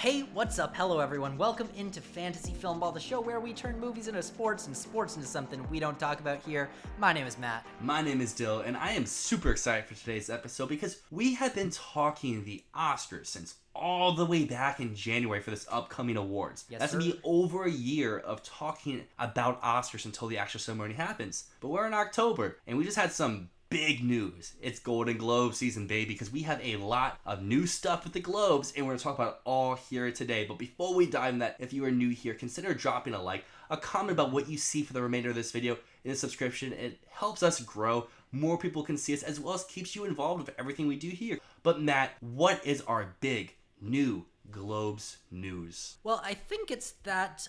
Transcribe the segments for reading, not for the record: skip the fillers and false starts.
Hey, what's up? Hello everyone. Welcome into Fantasy Filmball, the show where we turn movies into sports and sports into something we don't talk about here. My name is Matt. My name is Dyl, and I am super excited for today's episode because we have been talking the Oscars since all the way back in January for this upcoming awards. Yes, That's sir. gonna be over a year of talking about Oscars until the actual ceremony happens. But we're in October, and we just had some big news. It's Golden Globe season, baby, because we have a lot of new stuff with the Globes, and we're going to talk about it all here today. But before we dive in that, if you are new here, consider dropping a like, a comment about what you see for the remainder of this video, and a subscription. It helps us grow. More people can see us, as well as keeps you involved with everything we do here. But Matt, what is our big new Globes news? Well, I think it's that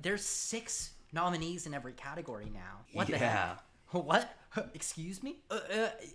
there's 6 nominees in every category now. What the heck? What? Excuse me?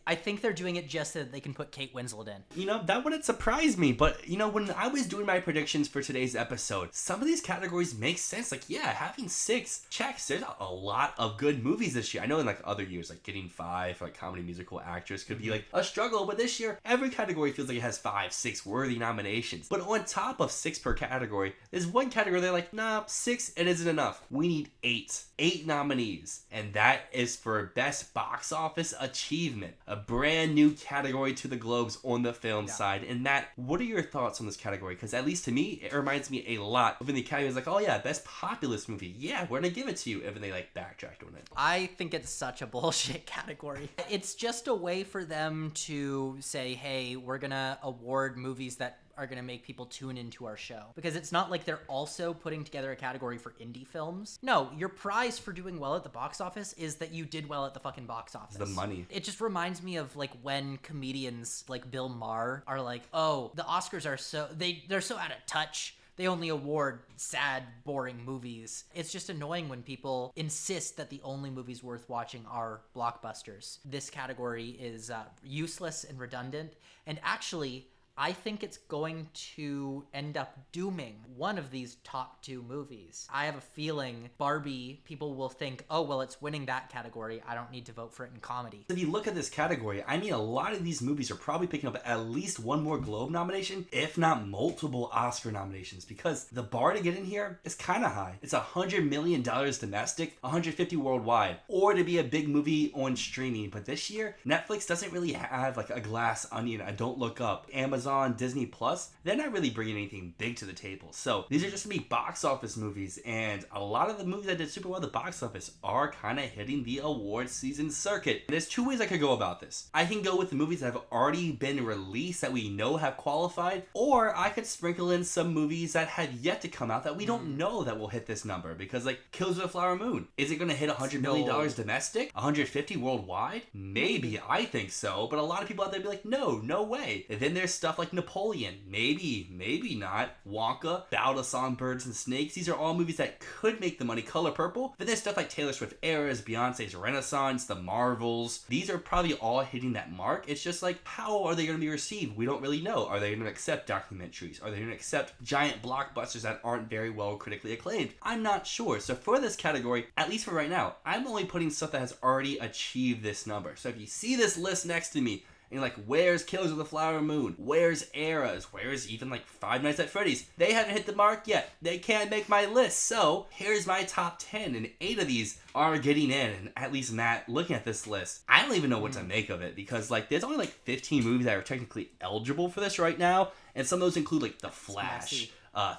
I think they're doing it just so that they can put Kate Winslet in. You know, that wouldn't surprise me, but, you know, when I was doing my predictions for today's episode, some of these categories make sense. Like, yeah, having 6 checks, there's a lot of good movies this year. I know in, like, other years, like, getting 5 for, like, comedy musical actress could be, like, a struggle, but this year, every category feels like it has 5, 6 worthy nominations. But on top of 6 per category, there's one category they're like, nah, 6, it isn't enough. We need 8. 8 nominees, and that is for Best Box Office Achievement, a brand new category to the Globes on the film side. And Matt, what are your thoughts on this category? Because at least to me, it reminds me a lot of when the Academy was like, oh yeah, Best Populist Movie, yeah, we're gonna give it to you, and then they like backtracked on it. I think it's such a bullshit category. It's just a way for them to say, hey, we're gonna award movies that are going to make people tune into our show. Because it's not like they're also putting together a category for indie films. No, your prize for doing well at the box office is that you did well at the fucking box office. The money. It just reminds me of like when comedians like Bill Maher are like, oh, the Oscars are so, they're so out of touch. They only award sad, boring movies. It's just annoying when people insist that the only movies worth watching are blockbusters. This category is useless and redundant. And actually, I think it's going to end up dooming one of these top 2 movies. I have a feeling Barbie, people will think, oh, well, it's winning that category. I don't need to vote for it in comedy. If you look at this category, I mean, a lot of these movies are probably picking up at least one more Globe nomination, if not multiple Oscar nominations, because the bar to get in here is kind of high. It's $100 million domestic, $150 worldwide, or to be a big movie on streaming. But this year, Netflix doesn't really have like a Glass Onion, a Don't Look Up, Amazon, Disney Plus. They're not really bringing anything big to the table. So these are just gonna be box office movies, and a lot of the movies that did super well at the box office are kind of hitting the awards season circuit. And there's 2 ways I could go about this. I can go with the movies that have already been released that we know have qualified, or I could sprinkle in some movies that have yet to come out that we don't know that will hit this number, because like Killers of the Flower Moon, is it gonna hit $100 million domestic, 150 worldwide? Maybe. I think so, but a lot of people out there be like, no way. And then there's stuff like Napoleon, maybe not. Wonka, Battle of Songbirds and Snakes, these are all movies that could make the money. Color Purple, but there's stuff like Taylor Swift Eras, Beyonce's Renaissance, The Marvels. These are probably all hitting that mark. It's just like, how are they going to be received? We don't really know. Are they going to accept documentaries? Are they going to accept giant blockbusters that aren't very well critically acclaimed? I'm not sure. So for this category, at least for right now, I'm only putting stuff that has already achieved this number. So if you see this list next to me, and you're like, where's Killers of the Flower Moon? Where's Eras? Where's even like Five Nights at Freddy's? They haven't hit the mark yet. They can't make my list. So here's my top 10, and 8 of these are getting in. And at least Matt, looking at this list, I don't even know what to make of it, because like there's only like 15 movies that are technically eligible for this right now, and some of those include like The Flash,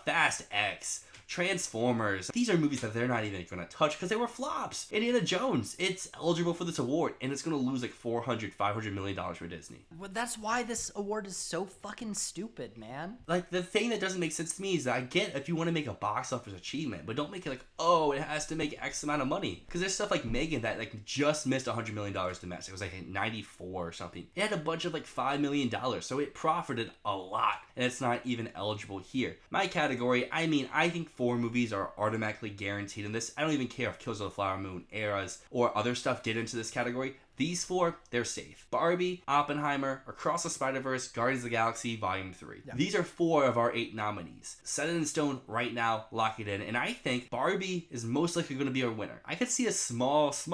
Fast X, Transformers. These are movies that they're not even going to touch because they were flops. Indiana Jones, it's eligible for this award, and it's going to lose like $400-500 million for Disney. Well, that's why this award is so fucking stupid, man. Like, the thing that doesn't make sense to me is that I get if you want to make a box office achievement, but don't make it like, oh, it has to make X amount of money. Because there's stuff like Megan that like just missed $100 million domestic. It was like 94 or something. It had a budget of like $5 million, so it profited a lot, and it's not even eligible here. My category, I mean, I think 4 movies are automatically guaranteed in this. I don't even care if Killers of the Flower Moon, Eras, or other stuff get into this category. These 4, they're safe. Barbie, Oppenheimer, Across the Spider-Verse, Guardians of the Galaxy Volume 3. Yeah. These are 4 of our 8 nominees. Set it in stone right now, lock it in, and I think Barbie is most likely going to be our winner. I could see a small chance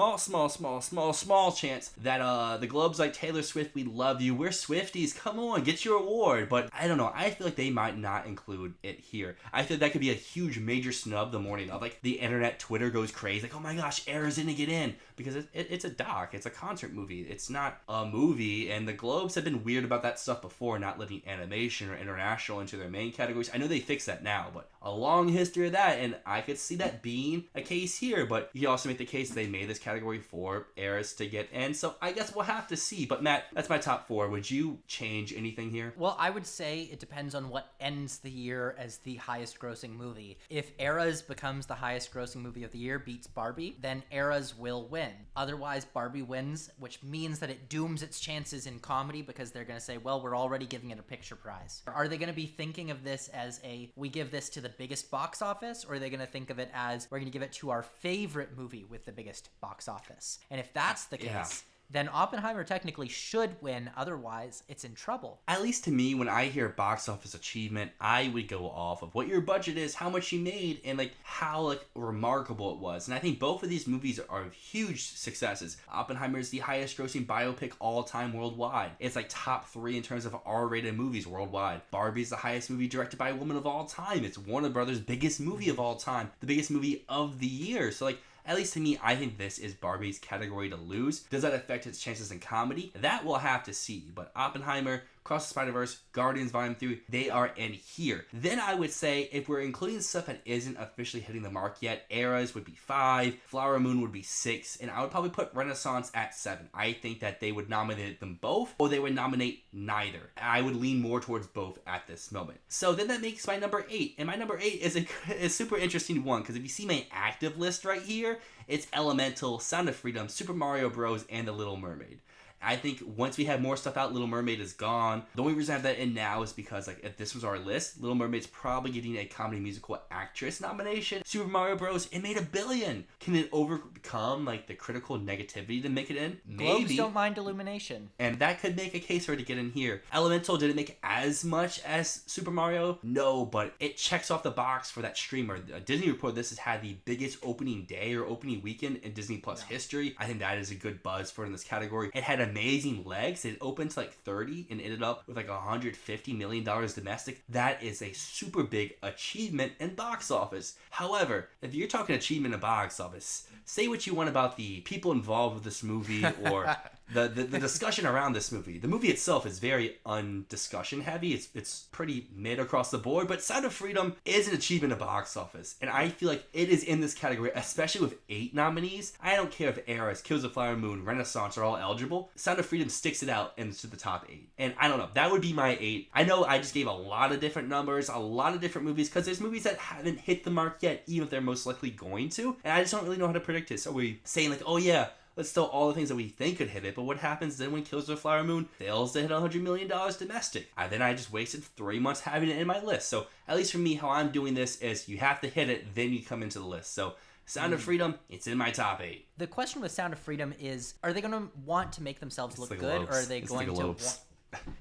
that the Globes like, Taylor Swift, we love you, we're Swifties, come on, get your award, but I don't know, I feel like they might not include it here. I feel that could be a huge major snub the morning of, like, the internet, Twitter goes crazy, like, oh my gosh, Era's didn't get in, because it's a doc, it's a concert movie, it's not a movie, and the Globes have been weird about that stuff before, not letting animation or international into their main categories. I know they fixed that now, but a long history of that, and I could see that being a case here, but you also make the case they made this category for eras to get in, so I guess we'll have to see. But Matt, that's my top 4. Would you change anything here? Well, I would say it depends on what ends the year as the highest grossing movie. If Eras becomes the highest grossing movie of the year, beats Barbie, then Eras will win. Otherwise, Barbie wins, which means that it dooms its chances in comedy because they're going to say, well, we're already giving it a picture prize. Are they going to be thinking of this as we give this to the biggest box office, or are they going to think of it as we're going to give it to our favorite movie with the biggest box office? And if that's the case, then Oppenheimer technically should win, otherwise it's in trouble. At least to me, when I hear box office achievement, I would go off of what your budget is, how much you made, and like how like remarkable it was. And I think both of these movies are huge successes. Oppenheimer is the highest grossing biopic all time worldwide. It's like top 3 in terms of R-rated movies worldwide. Barbie is the highest movie directed by a woman of all time. It's Warner Brothers' biggest movie of all time, the biggest movie of the year. So like, at least to me, I think this is Barbie's category to lose. Does that affect its chances in comedy? That we'll have to see. But Oppenheimer, Across the Spider-Verse, Guardians Volume 3, they are in here. Then I would say, if we're including stuff that isn't officially hitting the mark yet, Eras would be 5, Flower Moon would be 6, and I would probably put Renaissance at 7. I think that they would nominate them both, or they would nominate neither. I would lean more towards both at this moment. So then that makes my number 8, and my number 8 is a super interesting one, because if you see my active list right here, it's Elemental, Sound of Freedom, Super Mario Bros., and The Little Mermaid. I think once we have more stuff out, Little Mermaid is gone. The only reason I have that in now is because, like, if this was our list, Little Mermaid's probably getting a comedy musical actress nomination. Super Mario Bros., it made $1 billion. Can it overcome, like, the critical negativity to make it in? Maybe. Globes don't mind Illumination. And that could make a case for it to get in here. Elemental didn't make as much as Super Mario? No, but it checks off the box for that streamer. Disney reported this has had the biggest opening day or opening weekend in Disney Plus history. I think that is a good buzz for it in this category. It had amazing legs. It opened to like 30 and ended up with like $150 million domestic. That is a super big achievement in box office. However, if you're talking achievement in box office, say what you want about the people involved with this movie or the discussion around this movie. The movie itself is very undiscussion heavy. It's pretty mid across the board, but Sound of Freedom is an achievement in box office. And I feel like it is in this category, especially with 8 nominees. I don't care if Eras, Kills the Flower Moon, Renaissance are all eligible. Sound of Freedom sticks it out into the top 8. And I don't know, that would be my 8. I know I just gave a lot of different numbers, a lot of different movies, because there's movies that haven't hit the mark yet, even if they're most likely going to. And I just don't really know how to predict it. So we saying like, oh yeah, let's throw all the things that we think could hit it, but what happens then when Kills the Flower Moon fails to hit $100 million domestic? Then I just wasted 3 months having it in my list. So at least for me, how I'm doing this is you have to hit it, then you come into the list. So Sound of Freedom, it's in my top 8. The question with Sound of Freedom is, are they going to want to make themselves look good, or are they going to...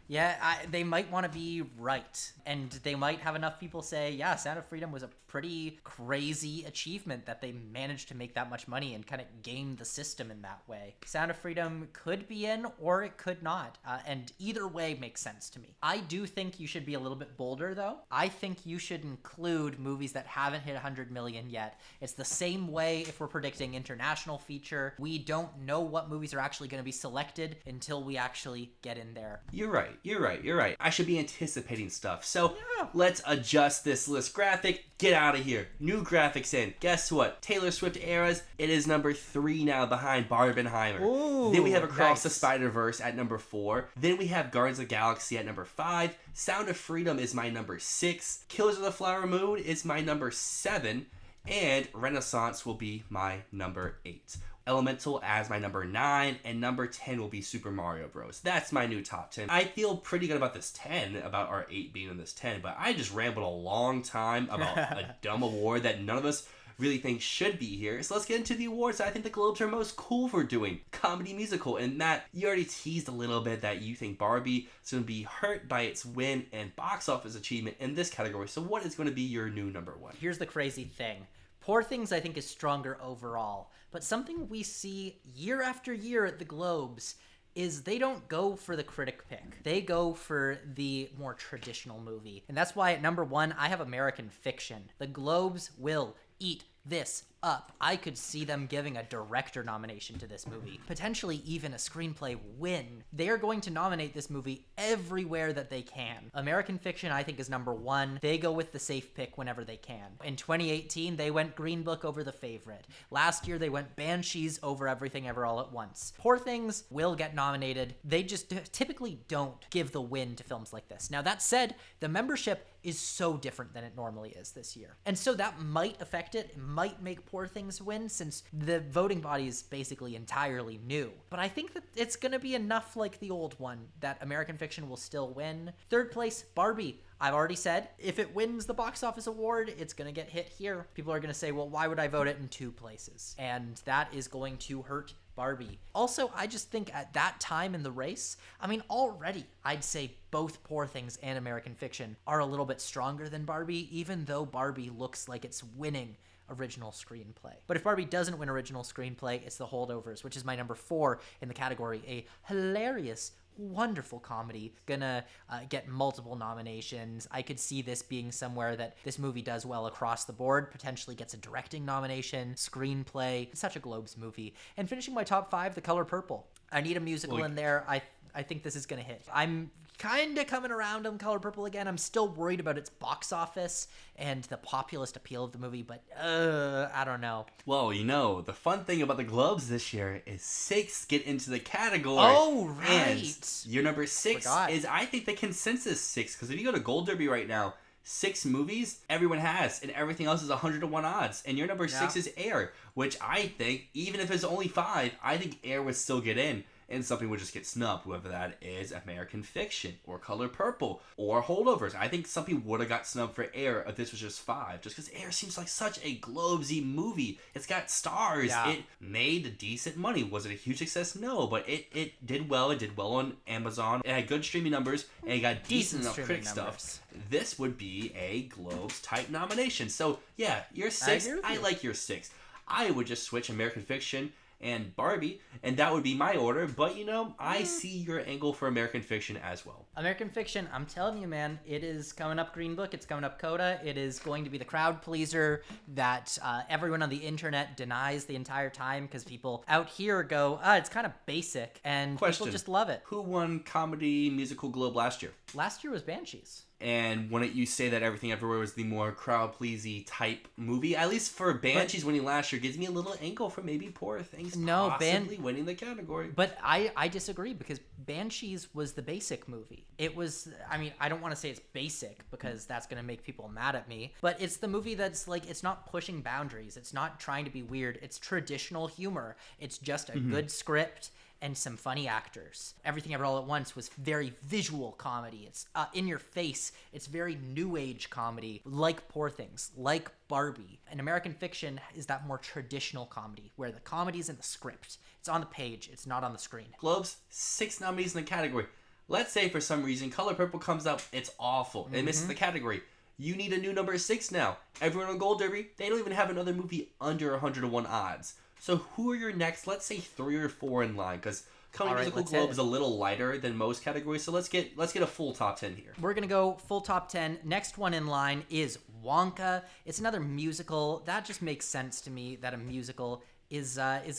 Yeah, they might want to be right, and they might have enough people say, yeah, Sound of Freedom was a pretty crazy achievement that they managed to make that much money and kind of game the system in that way. Sound of Freedom could be in, or it could not, and either way makes sense to me. I do think you should be a little bit bolder, though. I think you should include movies that haven't hit 100 million yet. It's the same way if we're predicting international feature. We don't know what movies are actually going to be selected until we actually get in there. You're right. I should be anticipating stuff. So let's adjust this list graphic. Get out of here. New graphics in. Guess what? Taylor Swift Eras, it is number 3 now behind Barbenheimer. Ooh, then we have Across nice. the Spider-Verse at number 4. Then we have Guardians of the Galaxy at number 5. Sound of Freedom is my number 6. Killers of the Flower Moon is my number 7. And Renaissance will be my number 8. Elemental as my number 9, and number 10 will be Super Mario Bros. That's my new top 10. I feel pretty good about this 10, about our 8 being in this 10, but I just rambled a long time about a dumb award that none of us really think should be here. So let's get into the awards that I think the Globes are most cool for doing. Comedy musical. And Matt, you already teased a little bit that you think Barbie is going to be hurt by its win and box office achievement in this category. So what is going to be your new number one? Here's the crazy thing. Poor Things, I think, is stronger overall. But something we see year after year at the Globes is they don't go for the critic pick. They go for the more traditional movie. And that's why at number one, I have American Fiction. The Globes will eat this up. I could see them giving a director nomination to this movie, potentially even a screenplay win. They are going to nominate this movie everywhere that they can. American Fiction, I think, is number one. They go with the safe pick whenever they can. In 2018, they went Green Book over The Favorite. Last year, they went Banshees over Everything Ever All at Once. Poor Things will get nominated. They just typically don't give the win to films like this. Now, that said, the membership is so different than it normally is this year. And so that might affect it. It might make Poor Things win since the voting body is basically entirely new. But I think that it's going to be enough like the old one that American Fiction will still win. Third place, Barbie. I've already said, if it wins the box office award, it's going to get hit here. People are going to say, well, why would I vote it in two places? And that is going to hurt Barbie. Also, I just think at that time in the race, I mean, already I'd say both Poor Things and American Fiction are a little bit stronger than Barbie, even though Barbie looks like it's winning original screenplay. But if Barbie doesn't win original screenplay, it's The Holdovers, which is my number 4 in the category. A hilarious, wonderful comedy, gonna get multiple nominations. I could see this being somewhere that this movie does well across the board, potentially gets a directing nomination, screenplay. It's such a Globes movie. And finishing my top 5, The Color Purple. I need a musical in there. I think this is gonna hit. I'm kind of coming around on Color Purple again. I'm still worried about its box office and the populist appeal of the movie, but I don't know. Well, you know, the fun thing about the Globes this year is 6 get into the category. Oh, right. And your number 6 is, I think, the consensus 6, because if you go to Gold Derby right now, 6 movies everyone has, and everything else is 100-1 odds. And your number 6 is Air, which I think, even if it's only 5, I think Air would still get in. And something would just get snubbed, whether that is American Fiction or Color Purple or Holdovers. I think something would have got snubbed for Air if this was just 5, just because Air seems like such a Globesy movie. It's got stars. Yeah. It made decent money. Was it a huge success? No, but it did well. It did well on Amazon. It had good streaming numbers, and it got decent enough critic stuff. This would be a Globes type nomination. So yeah, your 6. I like your 6. I would just switch American Fiction and Barbie, and that would be my order, but you know, I see your angle for American Fiction as well. American Fiction, I'm telling you, man, it is coming up Green Book, it's coming up Coda, it is going to be the crowd pleaser that everyone on the internet denies the entire time, because people out here go, it's kind of basic, and people just love it. Who won Comedy Musical Globe last year? Last year was Banshees. And wouldn't you say that Everything Everywhere was the more crowd-pleasy type movie? At least for Banshees winning last year gives me a little angle for maybe Poor Things possibly winning the category. But I disagree, because Banshees was the basic movie. It was, I mean, I don't want to say it's basic because that's going to make people mad at me, but it's the movie that's like, it's not pushing boundaries. It's not trying to be weird. It's traditional humor. It's just a good script and some funny actors. Everything Ever All at Once was very visual comedy. It's in your face. It's very new age comedy, like Poor Things, like Barbie. And American Fiction is that more traditional comedy, where the comedy's in the script. It's on the page. It's not on the screen. Globes, 6 nominees in the category. Let's say for some reason Color Purple comes up, it's awful. It misses the category. You need a new number 6 now. Everyone on Gold Derby, they don't even have another movie under 100-1 odds. So who are your next, let's say 3 or 4 in line? Because Comedy Musical Globe is a little lighter than most categories. So let's get a full top 10 here. We're going to go full top 10. Next one in line is Wonka. It's another musical. That just makes sense to me that a musical is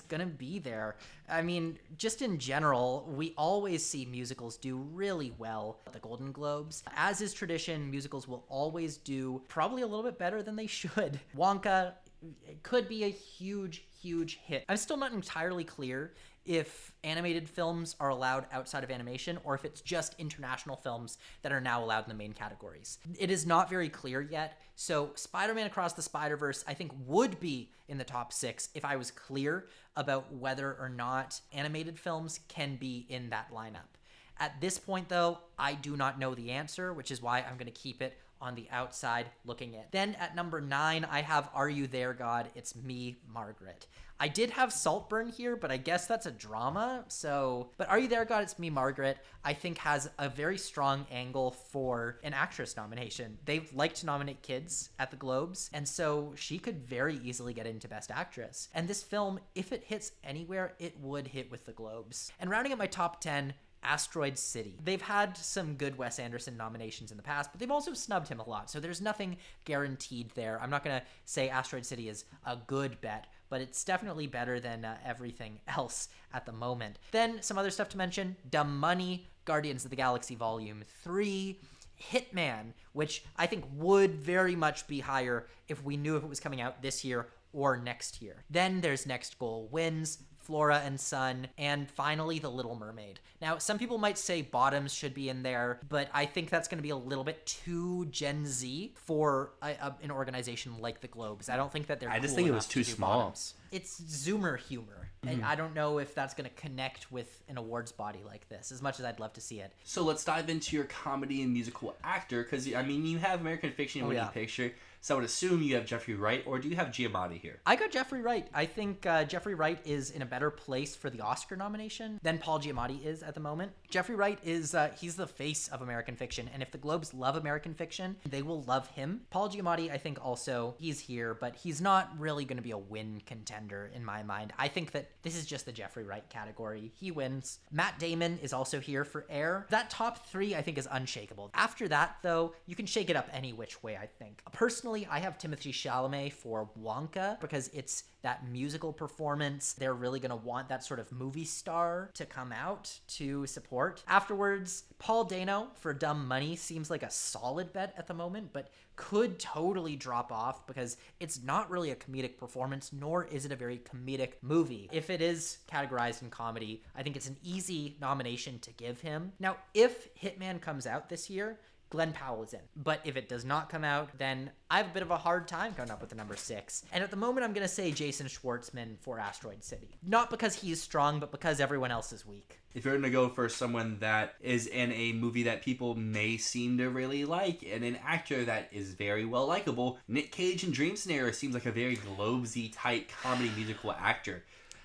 going to be there. I mean, just in general, we always see musicals do really well at the Golden Globes. As is tradition, musicals will always do probably a little bit better than they should. Wonka, it could be a huge hit. I'm still not entirely clear if animated films are allowed outside of animation or if it's just international films that are now allowed in the main categories. It is not very clear yet. So Spider-Man Across the Spider-Verse, I think, would be in the top 6 if I was clear about whether or not animated films can be in that lineup. At this point, though, I do not know the answer, which is why I'm going to keep it on the outside looking in. Then at number 9, I have Are You There, God? It's Me, Margaret. I did have Saltburn here, but I guess that's a drama. But Are You There, God? It's Me, Margaret, I think has a very strong angle for an actress nomination. They like to nominate kids at the Globes, and so she could very easily get into Best Actress. And this film, if it hits anywhere, it would hit with the Globes. And rounding up my top 10, Asteroid City. They've had some good Wes Anderson nominations in the past, but they've also snubbed him a lot, so there's nothing guaranteed there. I'm not going to say Asteroid City is a good bet, but it's definitely better than everything else at the moment. Then some other stuff to mention: Dumb Money, Guardians of the Galaxy Volume 3, Hitman, which I think would very much be higher if we knew if it was coming out this year or next year. Then there's Next Goal Wins, Flora and Son, and finally The Little Mermaid. Now, some people might say Bottoms should be in there, but I think that's going to be a little bit too Gen Z for an organization like the Globes. I don't think that they're I just cool think it enough was too to do small. Bottoms. It's Zoomer humor, and I don't know if that's going to connect with an awards body like this, as much as I'd love to see it. So let's dive into your comedy and musical actor, because, I mean, you have American Fiction and Winning Picture, so I would assume you have Jeffrey Wright, or do you have Giamatti here? I got Jeffrey Wright. I think Jeffrey Wright is in a better place for the Oscar nomination than Paul Giamatti is at the moment. Jeffrey Wright is, he's the face of American Fiction, and if the Globes love American Fiction, they will love him. Paul Giamatti, I think also, he's here, but he's not really going to be a win contender in my mind. I think that this is just the Jeffrey Wright category. He wins. Matt Damon is also here for Air. That top 3, I think, is unshakable. After that, though, you can shake it up any which way, I think. Personally, I have Timothée Chalamet for Wonka because it's that musical performance. They're really going to want that sort of movie star to come out to support. Afterwards, Paul Dano for Dumb Money seems like a solid bet at the moment, but could totally drop off because it's not really a comedic performance, nor is it a very comedic movie. If it is categorized in comedy, I think it's an easy nomination to give him. Now, if Hitman comes out this year, Glenn Powell is in. But if it does not come out, then I have a bit of a hard time coming up with the number 6. And at the moment, I'm going to say Jason Schwartzman for Asteroid City. Not because he is strong, but because everyone else is weak. If you're going to go for someone that is in a movie that people may seem to really like, and an actor that is very well likable, Nick Cage in Dream Scenario seems like a very Globesy type comedy musical actor.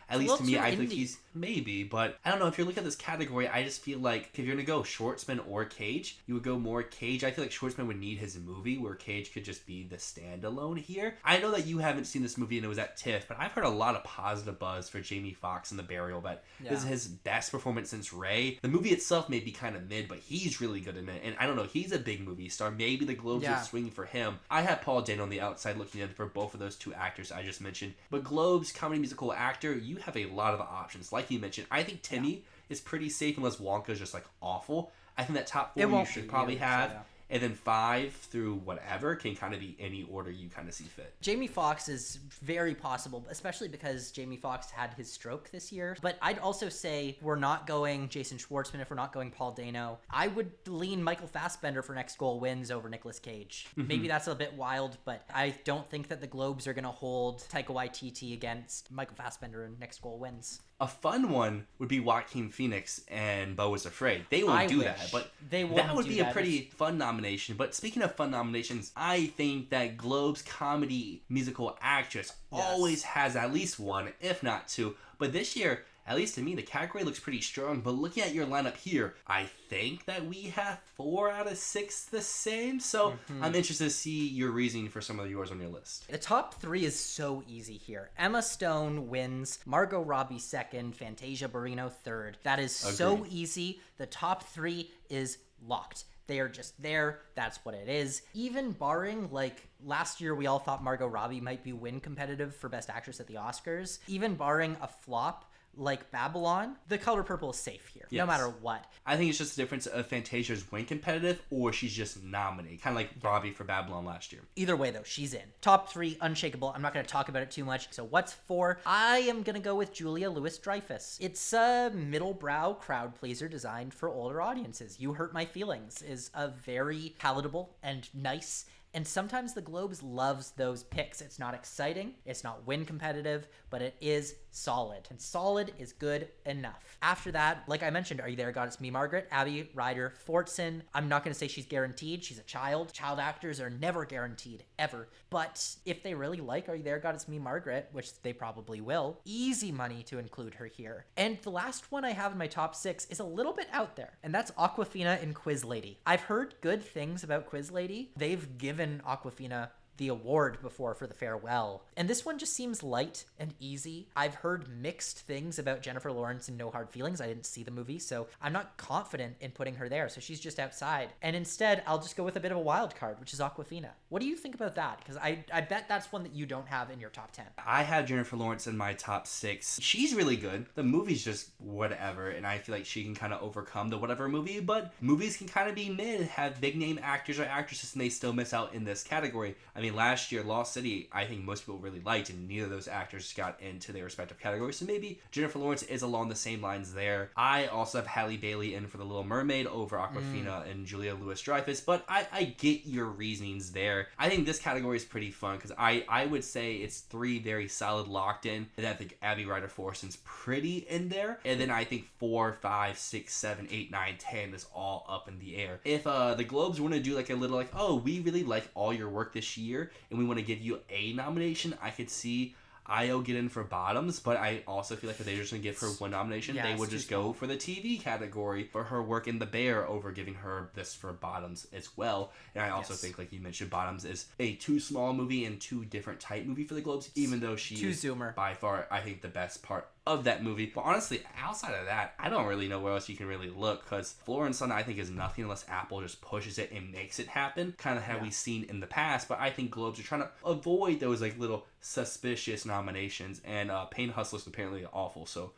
At least to me, I think he's maybe, but I don't know. If you look at this category, I just feel like if you're going to go Schwartzman or Cage, you would go more Cage. I feel like Schwartzman would need his movie where Cage could just be the standalone here. I know that you haven't seen this movie and it was at TIFF, but I've heard a lot of positive buzz for Jamie Foxx in The Burial, but this is his best performance since Ray. The movie itself may be kind of mid, but he's really good in it, and I don't know, he's a big movie star. Maybe the Globes are swinging for him. I have Paul Dano on the outside looking in for both of those two actors I just mentioned, but Globes, comedy musical actor, you have a lot of options. Like you mentioned, I think Timmy is pretty safe unless Wonka's just like awful. I think that top 4 you should probably have. And then 5 through whatever can kind of be any order you kind of see fit. Jamie Foxx is very possible, especially because Jamie Foxx had his stroke this year. But I'd also say we're not going Jason Schwartzman if we're not going Paul Dano. I would lean Michael Fassbender for Next Goal Wins over Nicolas Cage. Maybe that's a bit wild, but I don't think that the Globes are going to hold Taika Waititi against Michael Fassbender in Next Goal Wins. A fun one would be Joaquin Phoenix and Beau is Afraid. They won't do that, but that would be a pretty fun nomination. But speaking of fun nominations, I think that Globes comedy musical actress always has at least 1, if not 2. But this year, at least to me, the category looks pretty strong. But looking at your lineup here, I think that we have 4 out of 6 the same. So I'm interested to see your reasoning for some of yours on your list. The top 3 is so easy here. Emma Stone wins, Margot Robbie 2nd, Fantasia Barrino 3rd. That is so easy. The top 3 is locked. They are just there. That's what it is. Even barring, like, last year we all thought Margot Robbie might be win competitive for Best Actress at the Oscars. Even barring a flop like Babylon, The Color Purple is safe here, no matter what. I think it's just the difference of Fantasia's win competitive or she's just nominated, kind of like Robbie for Babylon last year. Either way, though, she's in. Top 3, unshakable. I'm not going to talk about it too much. So what's 4? I am going to go with Julia Louis-Dreyfus. It's a middle-brow crowd pleaser designed for older audiences. You Hurt My Feelings is a very palatable and nice And sometimes the Globes loves those picks. It's not exciting, it's not win competitive, but it is solid. And solid is good enough. After that, like I mentioned, Are You There, God? It's Me, Margaret, Abby Ryder Fortson. I'm not going to say she's guaranteed. She's a child. Child actors are never guaranteed, ever. But if they really like Are You There, God? It's Me, Margaret, which they probably will, easy money to include her here. And the last one I have in my top 6 is a little bit out there, and that's Awkwafina in Quiz Lady. I've heard good things about Quiz Lady. They've given Awkwafina the award before for the farewell. And this one just seems light and easy. I've heard mixed things about Jennifer Lawrence in No Hard Feelings. I didn't see the movie, so I'm not confident in putting her there. So she's just outside. And instead, I'll just go with a bit of a wild card, which is Awkwafina. What do you think about that? Because I bet that's one that you don't have in your top 10. I have Jennifer Lawrence in my top 6. She's really good. The movie's just whatever, and I feel like she can kind of overcome the whatever movie, but movies can kind of be mid, have big name actors or actresses, and they still miss out in this category. I mean, last year, Lost City, I think most people really liked, and neither of those actors got into their respective categories, so maybe Jennifer Lawrence is along the same lines there. I also have Halle Bailey in for The Little Mermaid over Awkwafina and Julia Louis-Dreyfus, but I get your reasonings there. I think this category is pretty fun, because I would say it's 3 very solid locked in, and I think Abby Ryder Forson's pretty in there, and then I think 4, 5, 6, 7, 8, 9, 10 is all up in the air. If the Globes want to do like a little like, oh, we really like all your work this year, and we want to give you a nomination, I could see Io get in for Bottoms, but I also feel like if they were just going to give her one nomination, they would just go for the TV category for her work in The Bear over giving her this for Bottoms as well. And I also think, like you mentioned, Bottoms is a too small movie and too different type movie for the Globes, even though she Too is zoomer. by far, I think, the best part of that movie. But honestly, outside of that, I don't really know where else you can really look, because Floor & Son, I think, is nothing unless Apple just pushes it and makes it happen, kind of how we've seen in the past. But I think Globes are trying to avoid those like little suspicious nominations, and Pain Hustler's apparently awful, so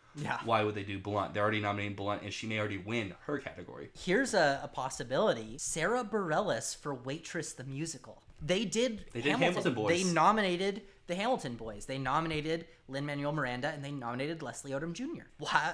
why would they do Blunt? They're already nominating Blunt, and she may already win her category. Here's a possibility. Sarah Bareilles for Waitress the Musical. They did Hamilton Boys. They nominated the Hamilton Boys. They nominated Lin-Manuel Miranda, and they nominated Leslie Odom Jr.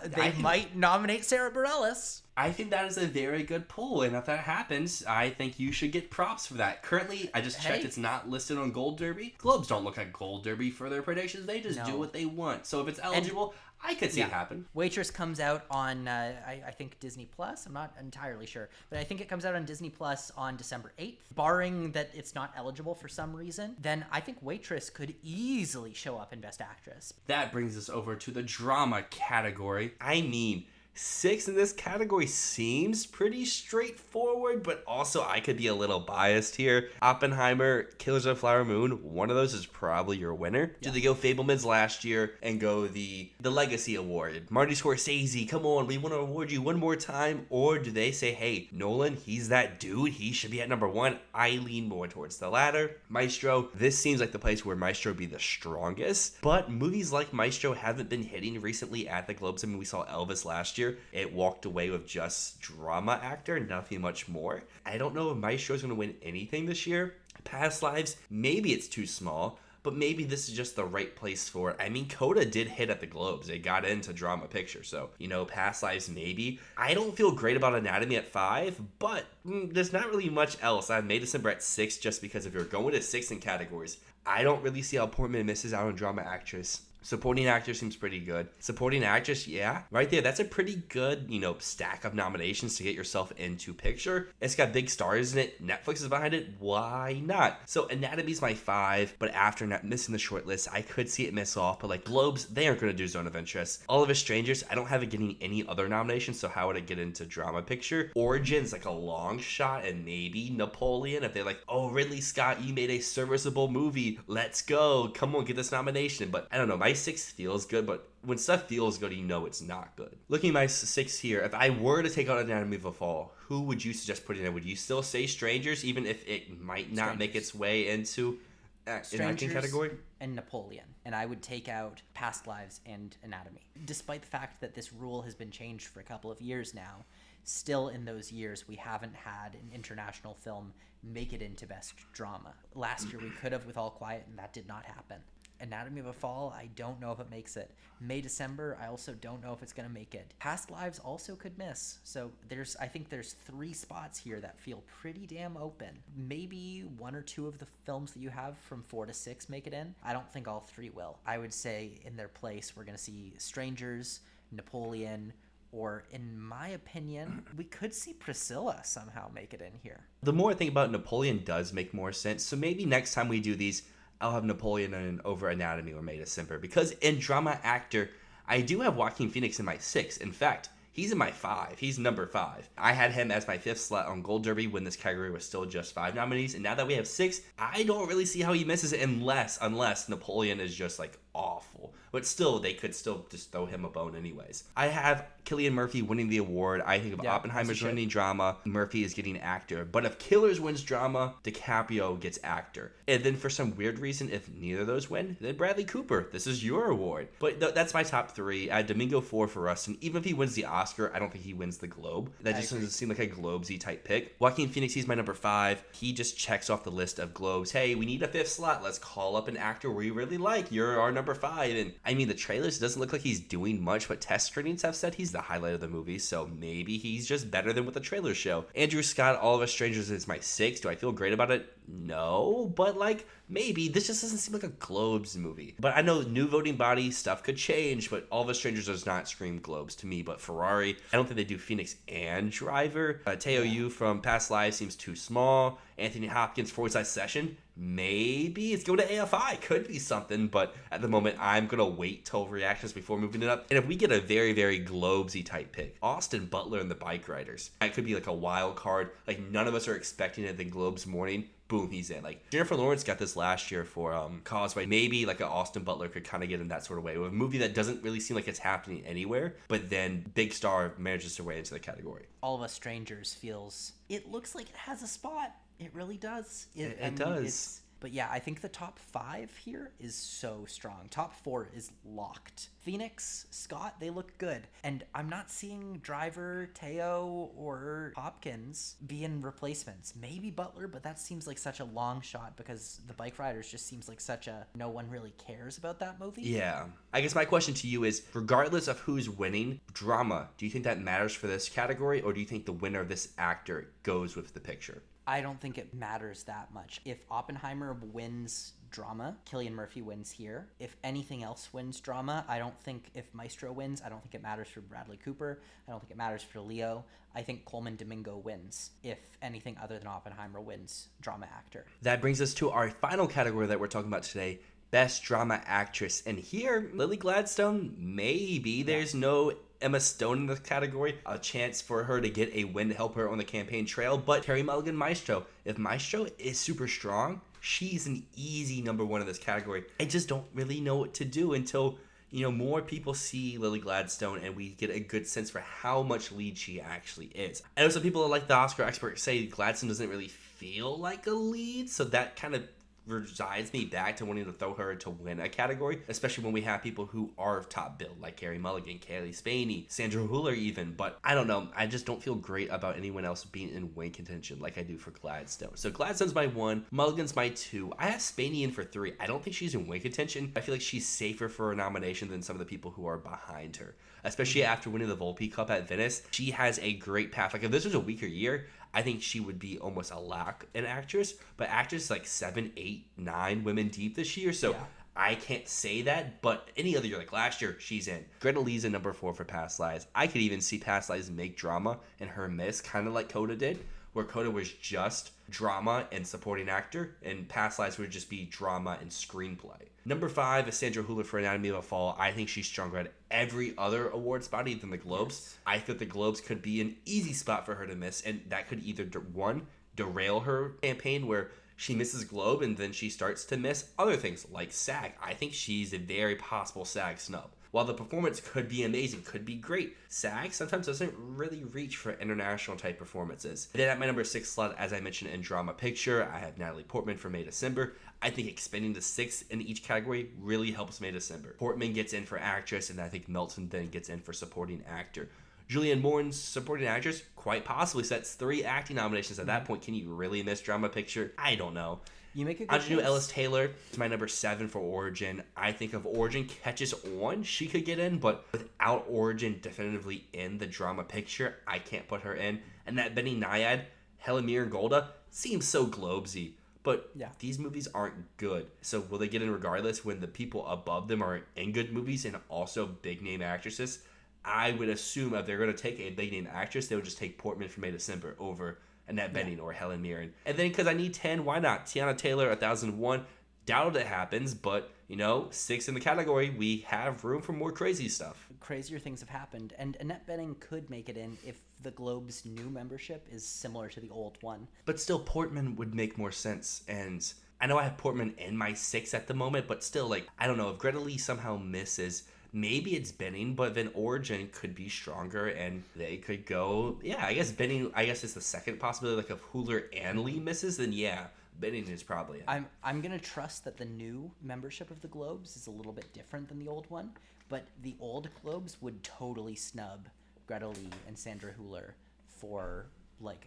They might nominate Sarah Bareilles. I think that is a very good pull, and if that happens, I think you should get props for that. Currently, I just checked, it's not listed on Gold Derby. Globes don't look at Gold Derby for their predictions. They just do what they want. So if it's eligible, I could see it happen. Waitress comes out on, I think, Disney Plus. I'm not entirely sure. But I think it comes out on Disney Plus on December 8th. Barring that it's not eligible for some reason, then I think Waitress could easily show up in Best Actress. That brings us over to the drama category. I mean, 6 in this category seems pretty straightforward, but also I could be a little biased here. Oppenheimer, Killers of the Flower Moon, one of those is probably your winner. Do they go Fabelmans last year and go the Legacy Award? Marty Scorsese, come on, we want to award you one more time. Or do they say, hey, Nolan, he's that dude, he should be at number 1. I lean more towards the latter. Maestro, this seems like the place where Maestro would be the strongest, but movies like Maestro haven't been hitting recently at the Globes. I mean, we saw Elvis last year. It walked away with just drama actor, nothing much more. I don't know if Maestro's going to win anything this year. Past Lives, maybe it's too small, but maybe this is just the right place for it. I mean, Coda did hit at the Globes. They got into drama picture, so, Past Lives maybe. I don't feel great about Anatomy at 5, but there's not really much else. I made December at 6 just because if you're going to 6 in categories, I don't really see how Portman misses out on drama actress. Supporting actor seems pretty good. Supporting actress, yeah. Right there, that's a pretty good, stack of nominations to get yourself into picture. It's got big stars in it. Netflix is behind it. Why not? So Anatomy's my 5, but after not missing the short list, I could see it miss off. But like Globes, they aren't going to do Zone of Interest. All of Us Strangers, I don't have it getting any other nominations, so how would it get into drama picture? Origins, like a long shot, and maybe Napoleon, if they're like, oh, Ridley Scott, you made a serviceable movie. Let's go. Come on, get this nomination. But I don't know, my 6 feels good, but when stuff feels good, it's not good. Looking at my 6 here, if I were to take out Anatomy of a Fall, who would you suggest putting in? Would you still say Strangers, even if it might not make its way into an acting category? And Napoleon. And I would take out Past Lives and Anatomy. Despite the fact that this rule has been changed for a couple of years now, still in those years, we haven't had an international film make it into Best Drama. Last year we could have with All Quiet, and that did not happen. Anatomy of a Fall, I don't know if it makes it. May December, I also don't know if it's going to make it. Past Lives also could miss. So I think there's 3 spots here that feel pretty damn open. Maybe 1 or 2 of the films that you have from 4 to 6 make it in. I don't think all 3 will. I would say in their place, we're going to see Strangers, Napoleon, or in my opinion, we could see Priscilla somehow make it in here. The more I think about it, Napoleon does make more sense. So maybe next time we do these, I'll have Napoleon in over Anatomy or May December. Because in drama actor, I do have Joaquin Phoenix in my 6. In fact, he's in my 5. He's number 5. I had him as my 5th slot on Gold Derby when this category was still just 5 nominees. And now that we have 6, I don't really see how he misses it unless Napoleon is just like awful. But still, they could still just throw him a bone anyways. I have Cillian Murphy winning the award. I think if Oppenheimer's winning drama, Murphy is getting actor. But if Killers wins drama, DiCaprio gets actor. And then for some weird reason, if neither of those win, then Bradley Cooper. This is your award. But that's my top 3. I had Domingo 4 for Rustin. Even if he wins the Oscar, I don't think he wins the Globe. That just doesn't seem like a Globesy type pick. Joaquin Phoenix, he's my number 5. He just checks off the list of Globes. Hey, we need a 5th slot. Let's call up an actor we really like. You're our number 5. And I mean, the trailers, it doesn't look like he's doing much, but test screenings have said he's the highlight of the movie, so maybe he's just better than what the trailers show. Andrew Scott, All of Us Strangers is my 6. Do I feel great about it? No, but like, maybe. This just doesn't seem like a Globes movie. But I know new voting body stuff could change, but All of Us Strangers does not scream Globes to me. But Ferrari, I don't think they do Phoenix and Driver. Teo Yu from Past Lives seems too small. Anthony Hopkins, Forsyth Session, maybe it's going to AFI. Could be something, but at the moment, I'm going to wait till reactions before moving it up. And if we get a very, very Globesy type pick, Austin Butler and the Bike Riders, that could be like a wild card. Like, none of us are expecting it the Globes morning. Boom, he's in. Like, Jennifer Lawrence got this last year for Causeway. Maybe like an Austin Butler could kind of get in that sort of way with a movie that doesn't really seem like it's happening anywhere, but then big star manages their way into the category. All of Us Strangers feels, it looks like it has a spot. It really does. It does. But yeah, I think the top 5 here is so strong. Top 4 is locked. Phoenix, Scott, they look good. And I'm not seeing Driver, Teo, or Hopkins be in replacements. Maybe Butler, but that seems like such a long shot because The Bike Riders just seems like such a no one really cares about that movie. Yeah. I guess my question to you is, regardless of who's winning, drama, do you think that matters for this category, or do you think the winner of this actor goes with the picture? I don't think it matters that much. If Oppenheimer wins drama, Cillian Murphy wins here. If anything else wins drama, I don't think if Maestro wins, I don't think it matters for Bradley Cooper. I don't think it matters for Leo. I think Coleman Domingo wins if anything other than Oppenheimer wins drama actor. That brings us to our final category that we're talking about today, Best Drama Actress. And here, Lily Gladstone, maybe. There's no Emma Stone in this category, a chance for her to get a win to help her on the campaign trail. But Terry Mulligan, Maestro, if Maestro is super strong, she's an easy number 1 in this category. I just don't really know what to do until, more people see Lily Gladstone and we get a good sense for how much lead she actually is. I know some people like the Oscar experts say Gladstone doesn't really feel like a lead, so that kind of resides me back to wanting to throw her to win a category, especially when we have people who are top billed, like Carey Mulligan, Kaylee Spaney, Sandra Hüller even. But I don't know. I just don't feel great about anyone else being in win contention like I do for Gladstone. So Gladstone's my 1. Mulligan's my 2. I have Spaney in for 3. I don't think she's in win contention. I feel like she's safer for a nomination than some of the people who are behind her, especially after winning the Volpe Cup at Venice. She has a great path. Like, if this was a weaker year, I think she would be almost a lack an actress, but actress like 7, 8, 9 women deep this year, so I can't say that, but any other year, like last year, she's in. Greta Lee's in number 4 for Past Lives. I could even see Past Lives make drama and her miss, kind of like Coda did, where Coda was just drama and supporting actor, and Past Lives would just be drama and screenplay. Number 5 is Sandra Hüller for Anatomy of a Fall. I think she's stronger at every other awards body than the Globes. Yes. I think the Globes could be an easy spot for her to miss, and that could either, 1, derail her campaign where she misses Globe and then she starts to miss other things like SAG. I think she's a very possible SAG snub. While the performance could be amazing, could be great, SAG sometimes doesn't really reach for international type performances. And then at my number 6 slot, as I mentioned in Drama Picture, I have Natalie Portman for May December. I think expanding to 6 in each category really helps May December. Portman gets in for actress, and I think Melton then gets in for supporting actor. Julianne Moore's supporting actress quite possibly sets 3 acting nominations. At that point, can you really miss Drama Picture? I don't know. You make a good Aunjanue case. Ellis Taylor is my number 7 for Origin. I think if Origin catches on, she could get in, but without Origin definitively in the drama picture, I can't put her in. And that Benny Naiad, Helen Mirren Golda seems so Globesy. But Yeah. these movies aren't good. So will they get in regardless when the people above them are in good movies and also big name actresses? I would assume if they're going to take a big name actress, they would just take Portman from May December over Annette Bening or Helen Mirren. And then because I need 10, why not? Tiana Taylor, 1001. Doubt it happens, but 6 in the category. We have room for more crazy stuff. Crazier things have happened, and Annette Bening could make it in if the Globe's new membership is similar to the old one. But still, Portman would make more sense. And I know I have Portman in my 6 at the moment, but still, I don't know. If Greta Lee somehow misses, maybe it's Bening, but then Origin could be stronger and they could go. Yeah, I guess Bening, is the second possibility. If Huller and Lee misses, then yeah, Bening is probably in. I'm gonna trust that the new membership of the Globes is a little bit different than the old one, but the old Globes would totally snub Greta Lee and Sandra Huller for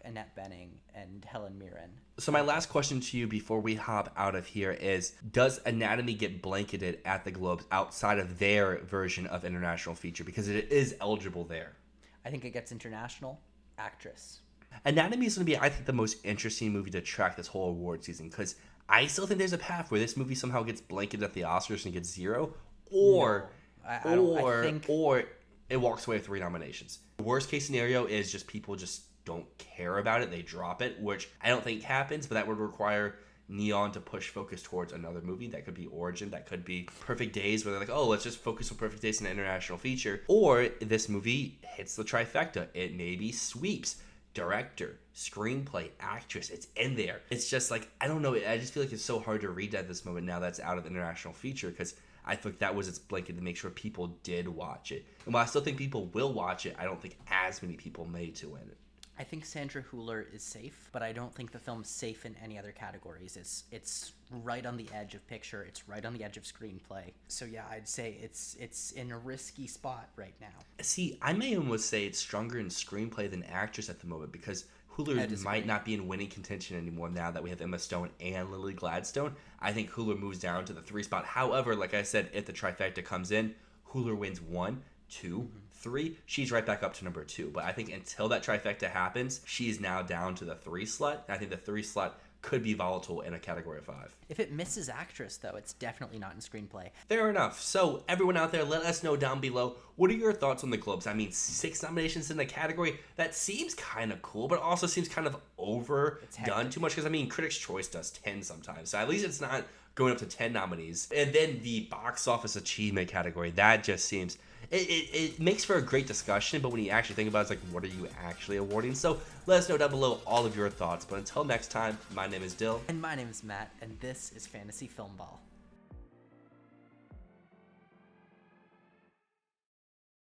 Annette Bening and Helen Mirren. So my last question to you before we hop out of here is, does Anatomy get blanketed at the Globes outside of their version of international feature? Because it is eligible there. I think it gets international actress. Anatomy is going to be, I think, the most interesting movie to track this whole award season, because I still think there's a path where this movie somehow gets blanketed at the Oscars and gets 0, or it walks away with 3 nominations. The worst case scenario is just people just don't care about it, they drop it, which I don't think happens, but that would require Neon to push focus towards another movie. That could be Origin, that could be Perfect Days, where they're let's just focus on Perfect Days in an international feature. Or this movie hits the trifecta. It maybe sweeps director, screenplay, actress. It's in there. It's just I don't know, I just feel it's so hard to read at this moment now that's out of the international feature, because I think that was its blanket to make sure people did watch it. And while I still think people will watch it, I don't think as many people made to win it. I think Sandra Huller is safe, but I don't think the film's safe in any other categories. It's right on the edge of picture. It's right on the edge of screenplay. So yeah, I'd say it's in a risky spot right now. See, I may almost say it's stronger in screenplay than actress at the moment, because Huller might not be in winning contention anymore now that we have Emma Stone and Lily Gladstone. I think Huller moves down to the 3 spot. However, like I said, if the trifecta comes in, Huller wins 1, 2, 3, she's right back up to number 2. But I think until that trifecta happens, she's now down to the 3 slot. I think the 3 slot could be volatile in a category of 5. If it misses actress, though, it's definitely not in screenplay. Fair enough. So everyone out there, let us know down below, what are your thoughts on the Globes? I mean, 6 nominations in the category, that seems kind of cool, but also seems kind of overdone too much, because Critics' Choice does 10 sometimes. So at least it's not going up to 10 nominees. And then the box office achievement category, that just seems... It makes for a great discussion, but when you actually think about it, it's what are you actually awarding? So let us know down below all of your thoughts. But until next time, my name is Dyl. And my name is Matt, and this is Fantasy Filmball.